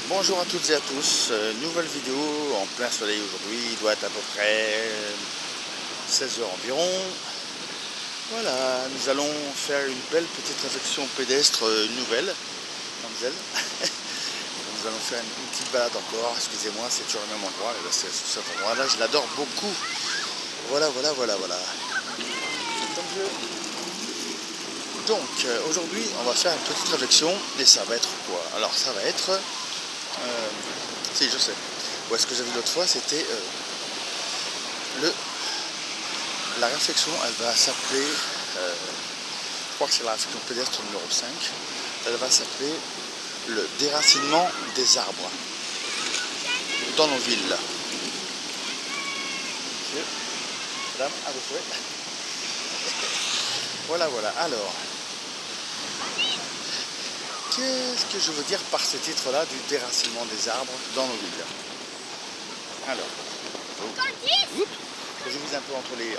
Bonjour à toutes et à tous, nouvelle vidéo en plein soleil aujourd'hui, il doit être à peu près 16 heures environ. Voilà, nous allons faire une belle petite réflexion pédestre nouvelle, mademoiselle. Nous allons faire une petite balade encore, excusez-moi, c'est toujours le même endroit, et là, c'est cet endroit-là, je l'adore beaucoup. Voilà. Donc aujourd'hui, on va faire une petite réflexion, et ça va être quoi? Alors ça va être... si, je sais. Où est-ce que j'avais l'autre fois, c'était la réflexion, elle va s'appeler, je crois que c'est la réflexion pédestre numéro 5, elle va s'appeler le déracinement des arbres dans nos villes. Monsieur, madame, à vos souhaits. Voilà, alors, qu'est-ce que je veux dire par ce titre-là du déracinement des arbres dans nos villes? Alors, je vous un peu entre les...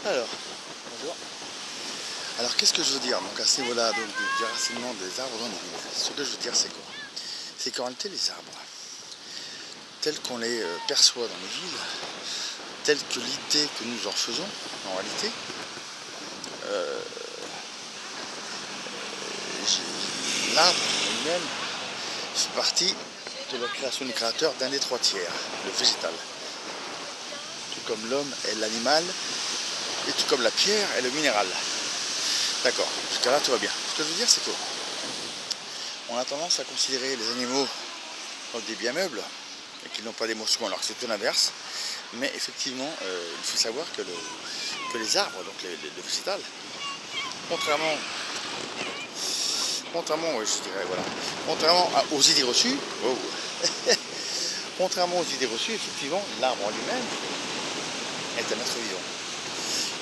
Alors, bonjour. Alors, qu'est-ce que je veux dire donc à ce niveau-là, donc du déracinement des arbres dans nos villes? Ce que je veux dire, c'est quoi? C'est qu'en réalité, les arbres, tels qu'on les perçoit dans les villes, tels que l'idée que nous en faisons, en réalité, l'arbre lui-même fait partie de la création du créateur d'un des trois tiers, le végétal. Tout comme l'homme est l'animal, et tout comme la pierre est le minéral. D'accord, jusqu'à là tout va bien. Ce que je veux dire, c'est qu'on a tendance à considérer les animaux comme des biens meubles, et qu'ils n'ont pas d'émotion, alors que c'est tout l'inverse. Mais effectivement, il faut savoir que les arbres, donc le végétal, contrairement aux idées reçues, contrairement aux idées reçues, effectivement, l'arbre en lui-même est un être vivant.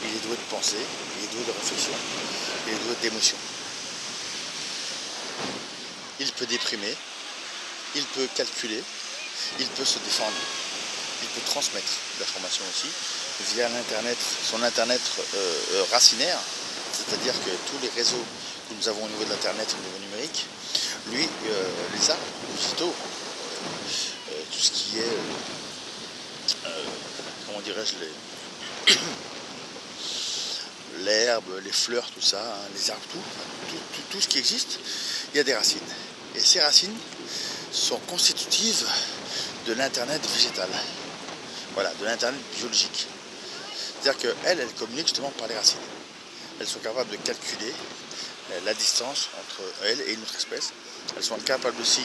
Il est doué de pensée, il est doué de réflexion, il est doué d'émotion. Il peut déprimer, il peut calculer, il peut se défendre, il peut transmettre l'information aussi via l'internet, son internet racinaire, c'est-à-dire que tous les réseaux que nous avons au niveau de l'internet, au niveau numérique, lui, les arbres, les végétaux, tout ce qui est, comment dirais-je, l'herbe, les fleurs, tout ça, hein, les arbres, tout ce qui existe, il y a des racines. Et ces racines sont constitutives de l'internet végétal. Voilà, de l'internet biologique. C'est-à-dire qu'elles communiquent justement par les racines. Elles sont capables de calculer la distance entre elles et une autre espèce. Elles sont capables aussi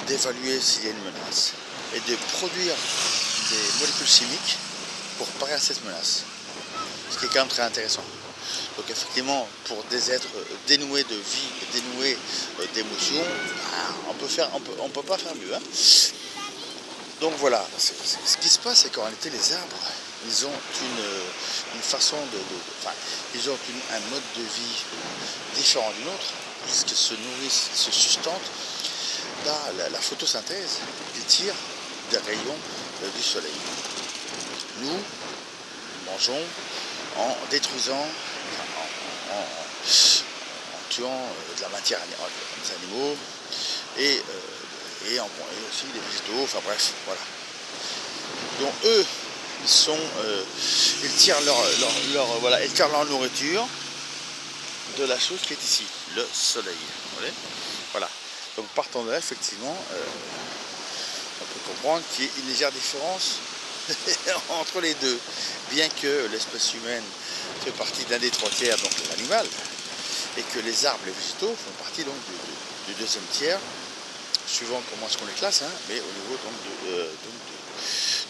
d'évaluer s'il y a une menace et de produire des molécules chimiques pour parer à cette menace. Ce qui est quand même très intéressant. Donc effectivement, pour des êtres dénoués de vie et dénoués d'émotions, on peut pas faire mieux. Hein. Donc voilà, ce qui se passe, c'est qu'en réalité les arbres, ils ont une façon ils ont un mode de vie différent d'une autre, puisqu'ils se nourrissent, ils se sustentent par la photosynthèse, ils tirent des rayons du soleil. Nous mangeons en détruisant, en tuant de la matière des animaux et aussi des végétaux, enfin bref, voilà. Donc eux, ils tirent ils tirent leur nourriture de la chose qui est ici, le soleil. Voilà. Donc partant de là, effectivement, on peut comprendre qu'il y a une légère différence entre les deux, bien que l'espèce humaine fait partie d'un des trois tiers, donc l'animal, et que les arbres, les végétaux font partie donc du deuxième tiers, suivant comment est-ce qu'on les classe, hein, mais au niveau donc,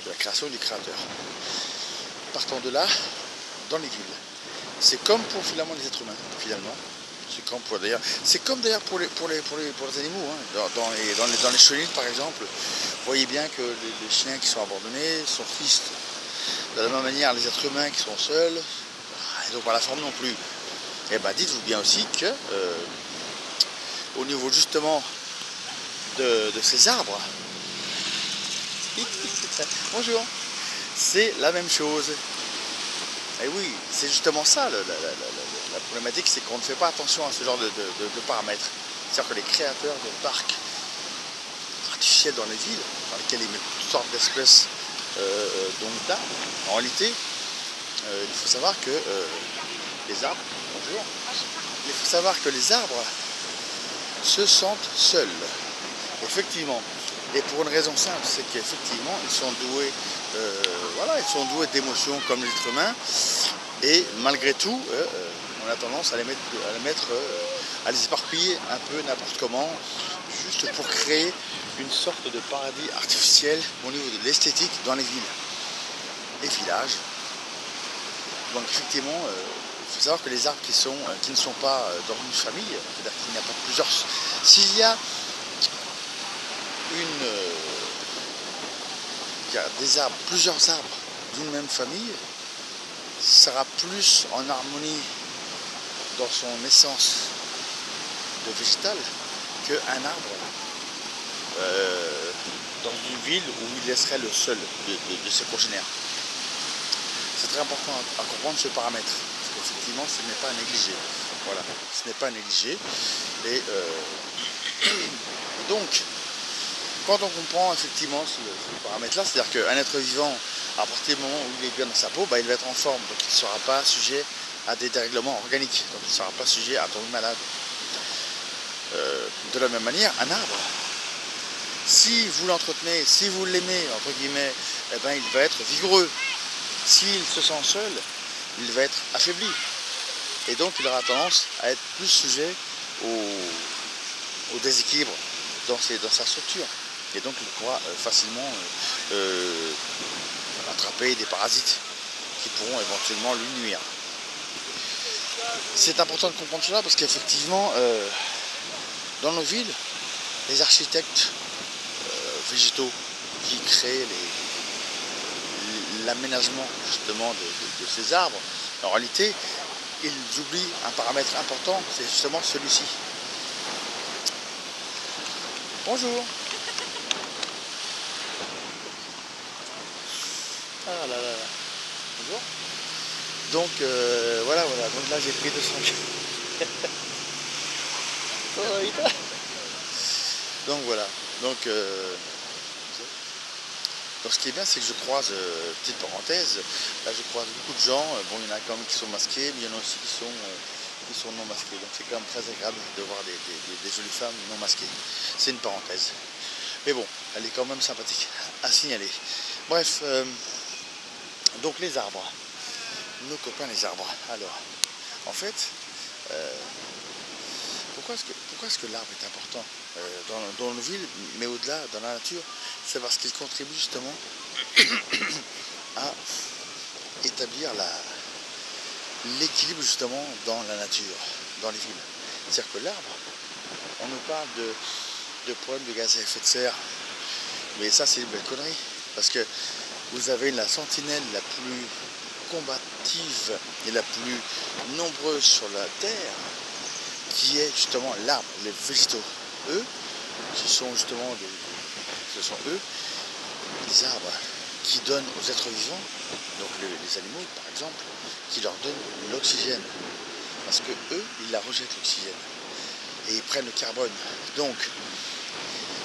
de la création du créateur. Partant de là, dans les villes, c'est comme pour finalement les êtres humains, finalement. C'est comme d'ailleurs pour les animaux, hein. Dans les chenilles par exemple, vous voyez bien que les chiens qui sont abandonnés sont tristes. De la même manière, les êtres humains qui sont seuls, ils n'ont pas la forme non plus. Et bien dites-vous bien aussi que au niveau justement de ces arbres, bonjour, c'est la même chose. Et oui, c'est justement ça la problématique, c'est qu'on ne fait pas attention à ce genre de paramètres. C'est-à-dire que les créateurs de parcs artificiels dans les villes, dans lesquels ils mettent toutes sortes d'espèces d'arbres, en réalité, il faut savoir que les arbres, bonjour, il faut savoir que les arbres se sentent seuls, effectivement. Et pour une raison simple, c'est qu'effectivement, ils sont doués, ils sont doués d'émotions comme l'être humain. Et malgré tout, on a tendance à à les éparpiller un peu n'importe comment, juste pour créer une sorte de paradis artificiel au niveau de l'esthétique dans les villes et villages. Donc effectivement, il faut savoir que les arbres qui ne sont pas dans une famille, c'est-à-dire qu'il n'y a pas plusieurs. S'il y a plusieurs arbres d'une même famille, sera plus en harmonie dans son essence de végétal qu'un arbre dans une ville où il laisserait le seul de ses congénères. C'est très important à comprendre ce paramètre, parce qu'effectivement ce n'est pas à négliger. Voilà, ce n'est pas à négliger. Et donc, quand on comprend effectivement ce paramètre-là, c'est-à-dire qu'un être vivant, à partir du moment où il est bien dans sa peau, il va être en forme, donc il ne sera pas sujet à des dérèglements organiques, donc il ne sera pas sujet à tomber malade. De la même manière, un arbre, si vous l'entretenez, si vous l'aimez, entre guillemets, il va être vigoureux. S'il se sent seul, il va être affaibli. Et donc il aura tendance à être plus sujet au déséquilibre dans sa structure. Et donc il pourra facilement attraper des parasites qui pourront éventuellement lui nuire. C'est important de comprendre cela parce qu'effectivement, dans nos villes, les architectes végétaux qui créent l'aménagement justement de ces arbres, en réalité, ils oublient un paramètre important, c'est justement celui-ci. Bonjour. Ah là là là. Bonjour. Donc voilà. Donc là j'ai pris 200 Donc voilà. Donc ce qui est bien, c'est que je croise, petite parenthèse, là je croise beaucoup de gens, bon il y en a quand même qui sont masqués, mais il y en a aussi qui sont non masqués. Donc c'est quand même très agréable de voir des jolies femmes non masquées. C'est une parenthèse. Mais bon, elle est quand même sympathique à signaler. Bref, donc les arbres. Nos copains les arbres. Alors, en fait, pourquoi est-ce que l'arbre est important dans nos villes, mais au-delà, dans la nature? C'est parce qu'il contribue justement à établir l'équilibre justement dans la nature, dans les villes. C'est-à-dire que l'arbre, on nous parle de problèmes de gaz à effet de serre, mais ça c'est une belle connerie, parce que vous avez la sentinelle la plus combative et la plus nombreuse sur la terre, qui est justement l'arbre, les végétaux. Eux, ce sont eux, les arbres, qui donnent aux êtres vivants, donc les animaux par exemple, qui leur donnent l'oxygène. Parce que eux, ils la rejettent l'oxygène. Et ils prennent le carbone. Donc,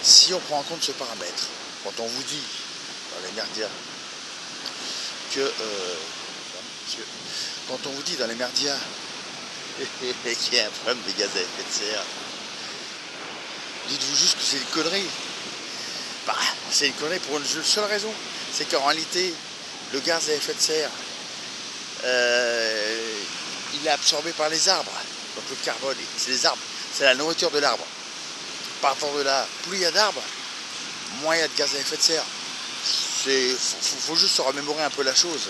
si on prend en compte ce paramètre, quand on vous dit dans les merdias qu'il y a un problème de gaz à effet de serre, dites-vous juste que c'est une connerie. C'est une connerie pour une seule raison, c'est qu'en réalité, le gaz à effet de serre, il est absorbé par les arbres. Donc le carbone, c'est les arbres, c'est la nourriture de l'arbre. Partant de là, plus il y a d'arbres, moins il y a de gaz à effet de serre. Faut juste se remémorer un peu la chose.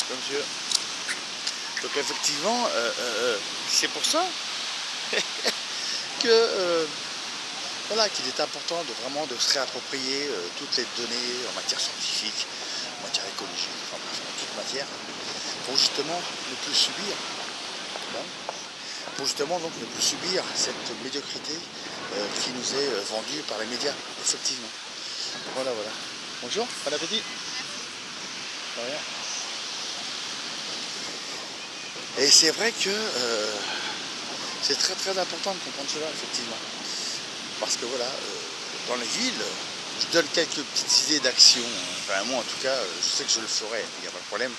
Monsieur. Donc effectivement, c'est pour ça que qu'il est important de se réapproprier toutes les données en matière scientifique, en matière écologique, en toute matière, pour justement ne plus subir, cette médiocrité qui nous est vendue par les médias, effectivement. Voilà. Bonjour, bon appétit. De rien. Et c'est vrai que c'est très très important de comprendre cela, effectivement. Parce que voilà, dans les villes, je donne quelques petites idées d'action. Enfin, moi en tout cas, je sais que je le ferai, il n'y a pas de problème.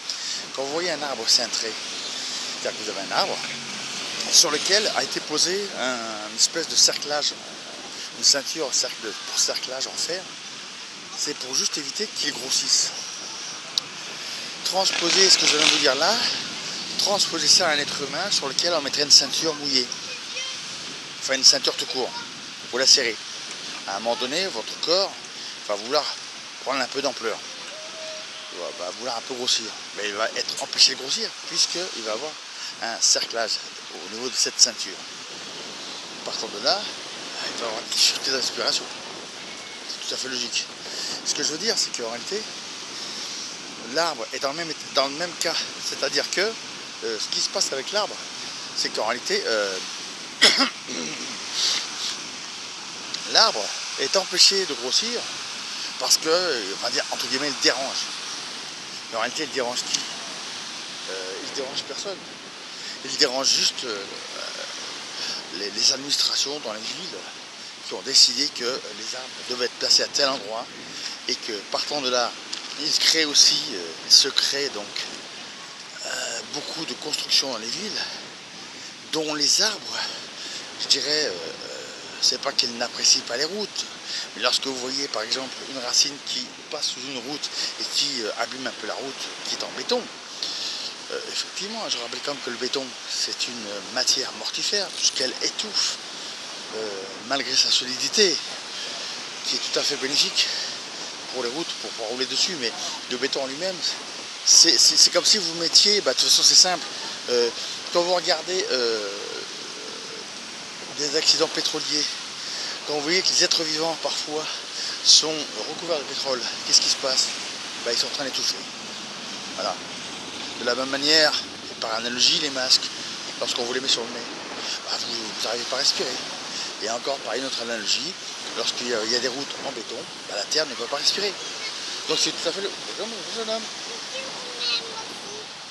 Quand vous voyez un arbre cintré, c'est-à-dire que vous avez un arbre sur lequel a été posé une espèce de cerclage, une ceinture pour cerclage en fer, c'est pour juste éviter qu'il grossisse. Transposer ce que je viens de vous dire là, transposer ça à un être humain sur lequel on mettrait une ceinture mouillée. Enfin une ceinture tout court, vous la serrez. À un moment donné, votre corps va vouloir prendre un peu d'ampleur. Il va vouloir un peu grossir. Mais il va être empêché de grossir puisqu'il va avoir un cerclage au niveau de cette ceinture. Partant de là, il va avoir une difficulté d'inspiration. C'est tout à fait logique. Ce que je veux dire, c'est qu'en réalité, l'arbre est dans le même cas. C'est-à-dire que ce qui se passe avec l'arbre, c'est qu'en réalité, l'arbre est empêché de grossir parce que, on va dire, entre guillemets, il dérange. Mais en réalité, il dérange qui? Il dérange personne. Il dérange juste les administrations dans les villes qui ont décidé que les arbres devaient être placés à tel endroit et que partant de là, se crée donc beaucoup de constructions dans les villes dont les arbres, je dirais, c'est pas qu'ils n'apprécient pas les routes, mais lorsque vous voyez par exemple une racine qui passe sous une route et qui abîme un peu la route, qui est en béton, effectivement, je rappelle quand même que le béton, c'est une matière mortifère, puisqu'elle étouffe, malgré sa solidité, qui est tout à fait bénéfique pour les routes, pour pouvoir rouler dessus, mais le béton en lui-même, c'est comme si vous mettiez, de toute façon c'est simple, quand vous regardez des accidents pétroliers, quand vous voyez que les êtres vivants parfois sont recouverts de pétrole, qu'est-ce qui se passe? Ils sont en train d'étouffer. Voilà. De la même manière, et par analogie, les masques, lorsqu'on vous les met sur le nez, vous n'arrivez pas à respirer. Et encore par une autre analogie, lorsqu'il y a des routes en béton, la terre ne peut pas respirer. Donc c'est tout à fait le... Bonjour mon jeune homme.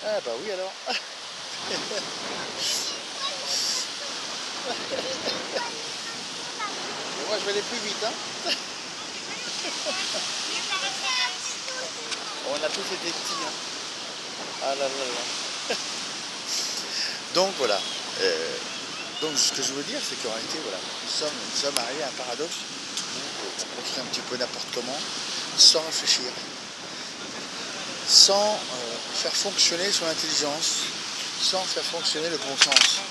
Ah bah oui alors. Moi je vais aller plus vite, hein. On a tous été petits, hein. Ah là là là. Donc voilà. Donc ce que je veux dire, c'est qu'en réalité, voilà, nous sommes arrivés à un paradoxe où on construit un petit peu n'importe comment, sans réfléchir, sans faire fonctionner son intelligence, sans faire fonctionner le bon sens.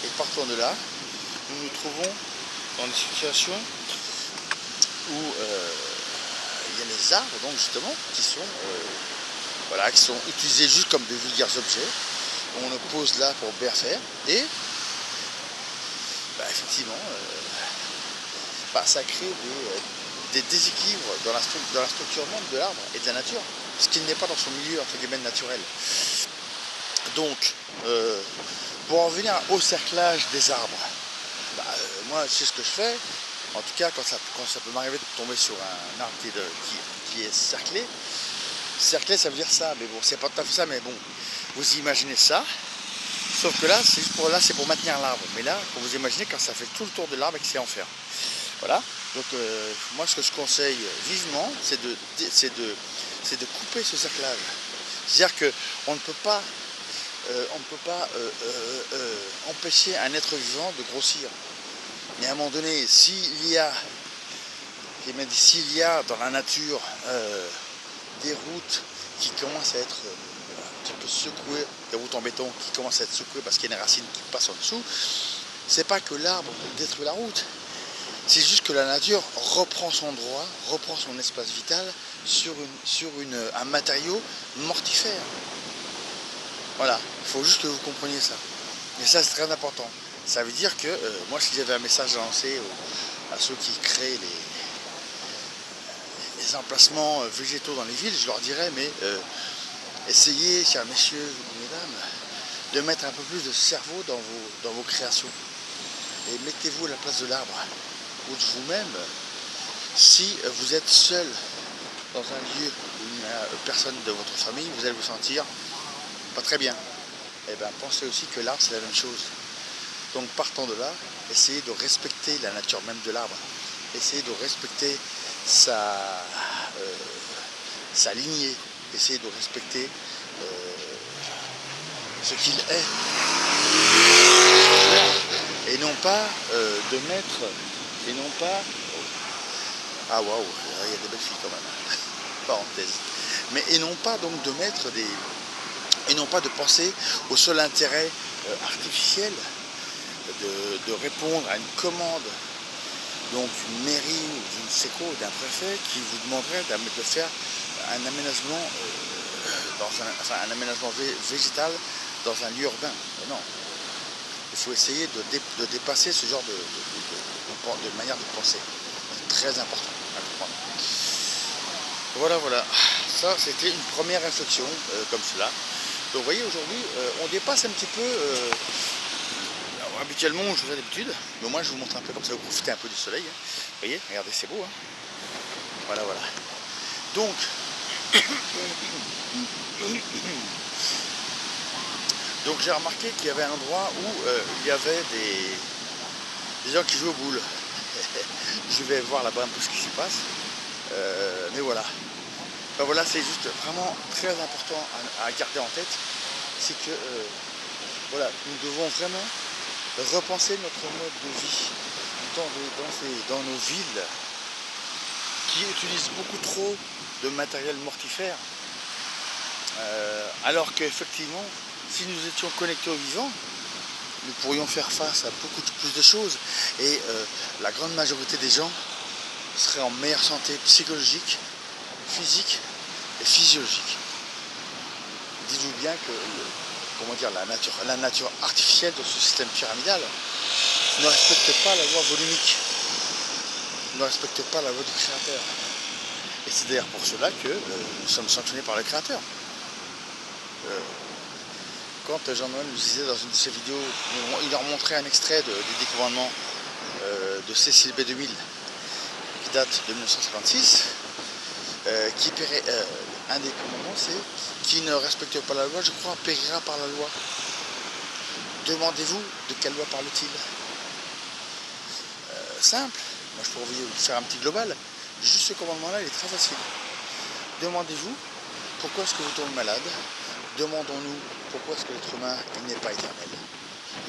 Et partant de là, nous nous trouvons dans des situations où il y a les arbres, donc justement, qui sont utilisés juste comme de vulgaires objets. On le pose là pour bien faire et effectivement ça crée des déséquilibres dans la structure même de l'arbre et de la nature, ce qui n'est pas dans son milieu entre guillemets naturel. Donc pour en venir au cerclage des arbres, moi c'est ce que je fais. En tout cas quand ça peut m'arriver de tomber sur un arbre qui est cerclé. Cerclé ça veut dire ça, mais bon c'est pas tout à fait ça, mais bon, vous imaginez ça. Sauf que là, c'est pour maintenir l'arbre. Mais là, quand vous imaginez, quand ça fait tout le tour de l'arbre et que c'est en fer. Voilà. Donc moi, ce que je conseille vivement, c'est de couper ce cerclage. C'est-à-dire qu'on ne peut pas, empêcher un être vivant de grossir. Mais à un moment donné, s'il y a dans la nature des routes qui commencent à être un petit peu secouées, des routes en béton qui commencent à être secouées parce qu'il y a une racine qui passe en dessous, c'est pas que l'arbre détruit la route, c'est juste que la nature reprend son droit, reprend son espace vital sur un matériau mortifère. Voilà, il faut juste que vous compreniez ça. Et ça, c'est très important. Ça veut dire que, moi, si j'avais un message à lancer à ceux qui créent les emplacements végétaux dans les villes, je leur dirais, mais essayez, chers messieurs ou mesdames, de mettre un peu plus de cerveau dans vos créations. Et mettez-vous à la place de l'arbre ou de vous-même. Si vous êtes seul dans un lieu où il n'y a personne de votre famille, vous allez vous sentir pas très bien. eh ben, pensez aussi que l'arbre c'est la même chose. Donc partant de là, essayez de respecter la nature même de l'arbre. Essayez de respecter sa lignée. Essayez de respecter ce qu'il est. Et non pas de mettre, et non pas... Ah waouh, il y a des belles filles quand même, parenthèse. Mais et non pas donc de mettre des... Et non pas de penser au seul intérêt artificiel de répondre à une commande donc d'une mairie ou d'une séco ou d'un préfet qui vous demanderait de faire un aménagement un aménagement végétal dans un lieu urbain. Mais non. Il faut essayer de dépasser ce genre de manière de penser. C'est très important à comprendre. Voilà. Ça, c'était une première réflexion comme cela. Donc vous voyez, aujourd'hui, on dépasse un petit peu... habituellement, je faisais d'habitude, mais moi, je vous montre un peu comme ça, vous profitez un peu du soleil. Hein. Vous voyez, regardez, c'est beau. Hein. Voilà. Donc... Donc j'ai remarqué qu'il y avait un endroit où il y avait des gens qui jouent aux boules. Je vais voir là-bas un peu ce qui s'y passe. Mais voilà. Enfin, voilà, c'est juste vraiment très important à garder en tête. C'est que voilà, nous devons vraiment repenser notre mode de vie dans nos villes qui utilisent beaucoup trop de matériel mortifère. Alors qu'effectivement, si nous étions connectés au vivant, nous pourrions faire face à beaucoup plus de choses et la grande majorité des gens seraient en meilleure santé psychologique, physique et physiologique. Dites-vous bien que la nature artificielle de ce système pyramidal ne respecte pas la loi volumique, ne respecte pas la loi du créateur. Et c'est d'ailleurs pour cela que nous sommes sanctionnés par le créateur. Quand Jean-Noël nous disait dans une de ses vidéos, il leur montrait un extrait des 10 commandements de Cécile B. 2000 qui date de 1956, un des commandements c'est qui ne respecte pas la loi, je crois, périra par la loi. Demandez-vous de quelle loi parle-t-il. Simple, moi je pourrais vous faire un petit global, juste ce commandement-là il est très facile. Demandez-vous pourquoi est-ce que vous tombez malade. Demandons-nous pourquoi est-ce que l'être humain n'est pas éternel.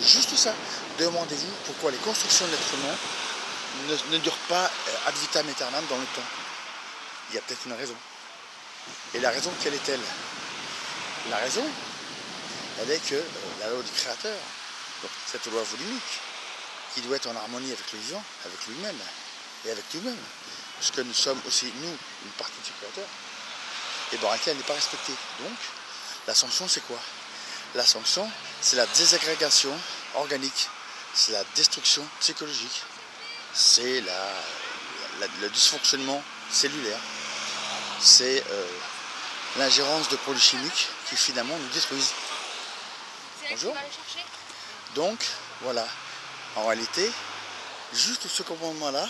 Juste ça. Demandez-vous pourquoi les constructions de l'être humain ne durent pas ad vitam aeternam dans le temps. Il y a peut-être une raison. Et la raison, quelle est-elle? La raison, elle est que la loi du créateur, donc cette loi volumique, qui doit être en harmonie avec le vivant, avec lui-même et avec nous-mêmes, parce que nous sommes aussi, nous, une partie du créateur, et dans laquelle elle n'est pas respectée. Donc, la sanction, c'est quoi? La sanction, c'est la désagrégation organique, c'est la destruction psychologique, c'est le dysfonctionnement cellulaire, c'est l'ingérence de produits chimiques qui finalement nous détruisent. Bonjour. Donc, voilà. En réalité, juste ce commandement-là,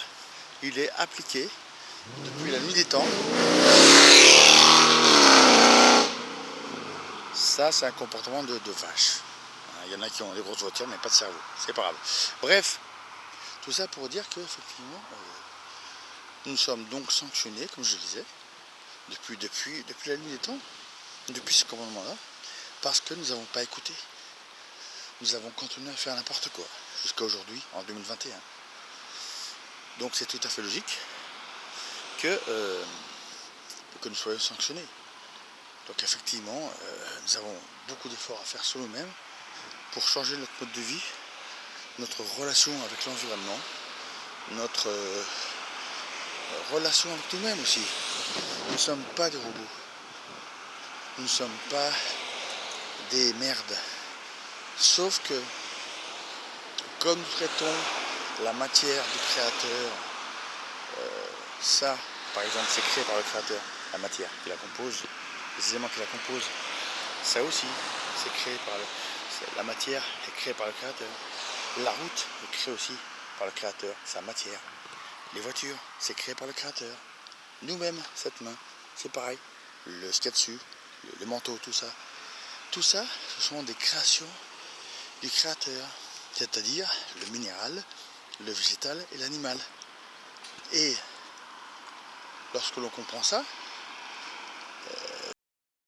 il est appliqué depuis la nuit des temps. Ça, c'est un comportement de vache. Il y en a qui ont des grosses voitures, mais pas de cerveau. C'est pas grave. Bref, tout ça pour dire qu'effectivement, nous sommes donc sanctionnés, comme je le disais, depuis la nuit des temps, depuis ce commandement-là, parce que nous n'avons pas écouté. Nous avons continué à faire n'importe quoi, jusqu'à aujourd'hui, en 2021. Donc c'est tout à fait logique que nous soyons sanctionnés. Donc effectivement, nous avons beaucoup d'efforts à faire sur nous-mêmes pour changer notre mode de vie, notre relation avec l'environnement, notre relation avec nous-mêmes aussi. Nous ne sommes pas des robots. Nous ne sommes pas des merdes. Sauf que, comme nous traitons la matière du créateur, ça, par exemple, c'est créé par le créateur, la matière qui la compose, les éléments qui la composent, ça aussi, c'est créé par la matière est créée par le créateur. La route est créée aussi par le créateur, sa matière. Les voitures, c'est créé par le créateur. Nous-mêmes, cette main, c'est pareil. Ce qu'il y a dessus, le manteau, tout ça. tout ça, ce sont des créations du créateur, c'est-à-dire le minéral, le végétal et l'animal. Et lorsque l'on comprend ça,